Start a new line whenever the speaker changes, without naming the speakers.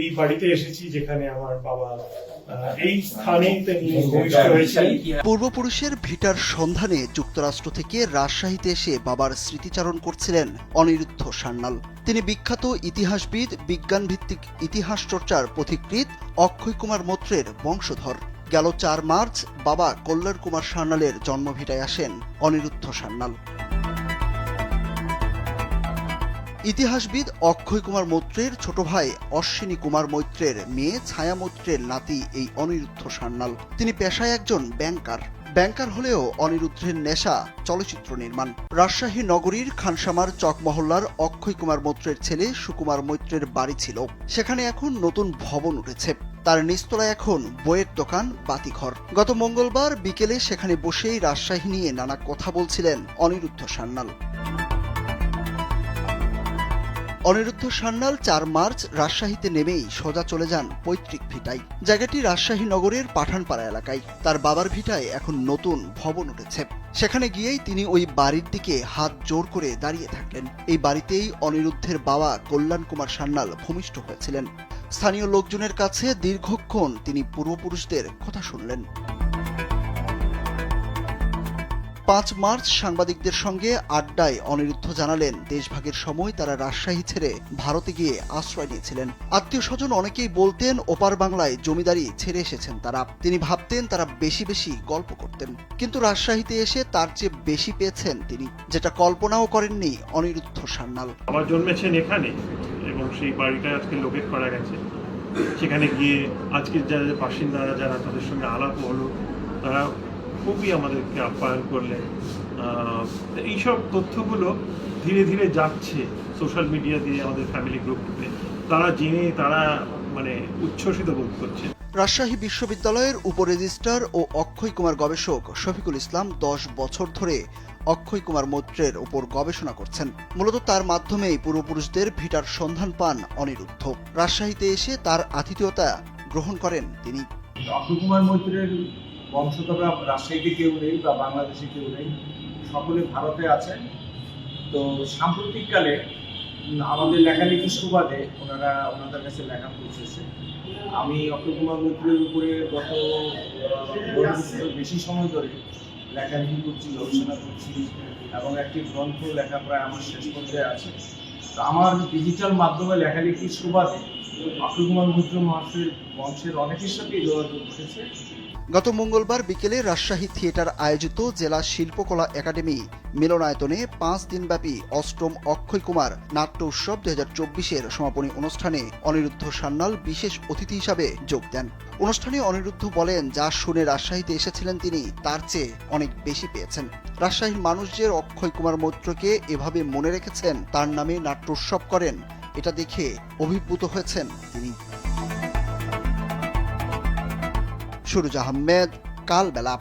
এই বাড়িতে এসেছি যেখানে আমার বাবা এই স্থানেই তিনি ভূমিষ্ঠ হয়েছিলেন।
পূর্বপুরুষের ভিটার সন্ধানে যুক্তরাষ্ট্র থেকে রাজশাহীতে এসে বাবার স্মৃতিচারণ করছিলেন অনিরুদ্ধ সান্যাল। তিনি বিখ্যাত ইতিহাসবিদ, বিজ্ঞানভিত্তিক ইতিহাস চর্চার পথিকৃৎ অক্ষয় কুমার মৈত্রের বংশধর। গেল ৪ মার্চ বাবা কল্যাণ কুমার সান্যালের জন্মভিটায় আসেন অনিরুদ্ধ সান্যাল। ইতিহাসবিদ অক্ষয় কুমার মৈত্রের ছোট ভাই অশ্বিনী কুমার মৈত্রের মেয়ে ছায়া মৈত্রের নাতি এই অনিরুদ্ধ সান্যাল। তিনি পেশায় একজন ব্যাংকার হলেও অনিরুদ্ধের নেশা চলচ্চিত্র নির্মাণ। রাজশাহী নগরীর খানসামার চক মহল্লার অক্ষয় কুমার মৈত্রের ছেলে সুকুমার মৈত্রের বাড়ি ছিল। সেখানে এখন নতুন ভবন উঠেছে। তার নিচতলায় এখন বইয়ের দোকান, বাতিঘর। গত মঙ্গলবার বিকেলে সেখানে বসেই রাজশাহী নিয়ে নানা কথা বলছিলেন অনিরুদ্ধ সান্যাল। অনিরুদ্ধ সান্যাল ৪ মার্চ রাজশাহীতে নেমেই সোজা চলে যান পৈতৃক ভিটায়। জায়গাটি রাজশাহী নগরের পাঠানপাড়া এলাকায়। তার বাবার ভিটায় এখন নতুন ভবন উঠেছে। সেখানে গিয়েই তিনি ওই বাড়ির দিকে হাত জোর করে দাঁড়িয়ে থাকলেন। এই বাড়িতেই অনিরুদ্ধের বাবা কল্যাণ কুমার সান্যাল ভূমিষ্ঠ হয়েছিলেন। স্থানীয় লোকজনের কাছে দীর্ঘক্ষণ তিনি পূর্বপুরুষদের কথা শুনলেন। ৫ মার্চ সাংবাদিকদের সঙ্গে আড্ডায় অনিরুদ্ধ জানালেন, দেশভাগের সময় তারা রাজশাহী ছেড়ে ভারতে গিয়ে আশ্রয় নিয়েছিলেন। আত্মীয় স্বজন অনেকেই বলতেন ওপার বাংলায় জমিদারি ছেড়ে এসেছেন তারা। তিনি ভাবতেন তারা বেশি বেশি গল্প করতেন, কিন্তু রাজশাহীতে এসে তার চেয়ে বেশি পেয়েছেন তিনি, যেটা কল্পনাও করেননি অনিরুদ্ধ সান্যাল।
আমার জন্মেছেন এখানে এবং সেই বাড়িটা আজকে লোকেট করা গেছে। সেখানে গিয়ে আজকের যারা বাসিন্দারা যারা তাদের সঙ্গে আলাপ হলো, তারা খুবই আমাদেরকে আপ্যায়ন করলেন। এইসব তথ্যগুলো ধীরে ধীরে যাচ্ছে সোশ্যাল মিডিয়া দিয়ে আমাদের ফ্যামিলি গ্রুপে। তারা জেনে তারা উচ্ছ্বসিত বোধ করছে।
রাজশাহী বিশ্ববিদ্যালয়ের উপরেজিস্ট্রার ও অক্ষয় কুমার গবেষক শফিকুল ইসলাম ১০ বছর ধরে অক্ষয় কুমার মৈত্রের উপর গবেষণা করছেন। মূলত তার মাধ্যমেই পূর্বপুরুষদের ভিটার সন্ধান পান অনিরুদ্ধ। রাজশাহীতে এসে তার আতিথেয়তা গ্রহণ করেন তিনি।
অক্ষয় কুমার মৈত্রের বংশধররা রাজশাহীতে কেউ নেই বা বাংলাদেশে কেউ নেই, সকলে ভারতে আছেন। তো সাম্প্রতিককালে আমাদের লেখালেখির সুবাদে ওনাদের কাছে লেখা পৌঁছেছে। আমি অক্ষয় কুমার মৈত্রের উপরে গত বেশি সময় ধরে লেখালেখি করছি, গবেষণা করছি এবং একটি গ্রন্থ লেখা প্রায় আমার শেষ পর্যায়ে আছে। তো আমার ডিজিটাল মাধ্যমে লেখালেখির সুবাদে অক্ষয় কুমার মৈত্র মহাশয়ের বংশের অনেকের সাথেই যোগাযোগ ঘটেছে।
গত মঙ্গলবার বিকেলে রাজশাহী থিয়েটার আয়োজিত জেলা শিল্পকলা একাডেমি মিলনায়তনে ৫ দিনব্যাপী অষ্টম অক্ষয় কুমার নাট্য উৎসব ২০২৪-এর সমাপনী অনুষ্ঠানে অনিরুদ্ধ সান্যাল বিশেষ অতিথি হিসাবে যোগ দেন। অনুষ্ঠানে অনিরুদ্ধ বলেন, যা শুনে রাজশাহীতে এসেছিলেন তিনি তার চেয়ে অনেক বেশি পেয়েছেন। রাজশাহীর মানুষ যে অক্ষয় কুমার মৈত্রকে এভাবে মনে রেখেছেন, তার নামে নাট্য উৎসব করেন, এটা দেখে অভিভূত হয়েছেন তিনি। সুরুজ আহমেদ, কালবেলা।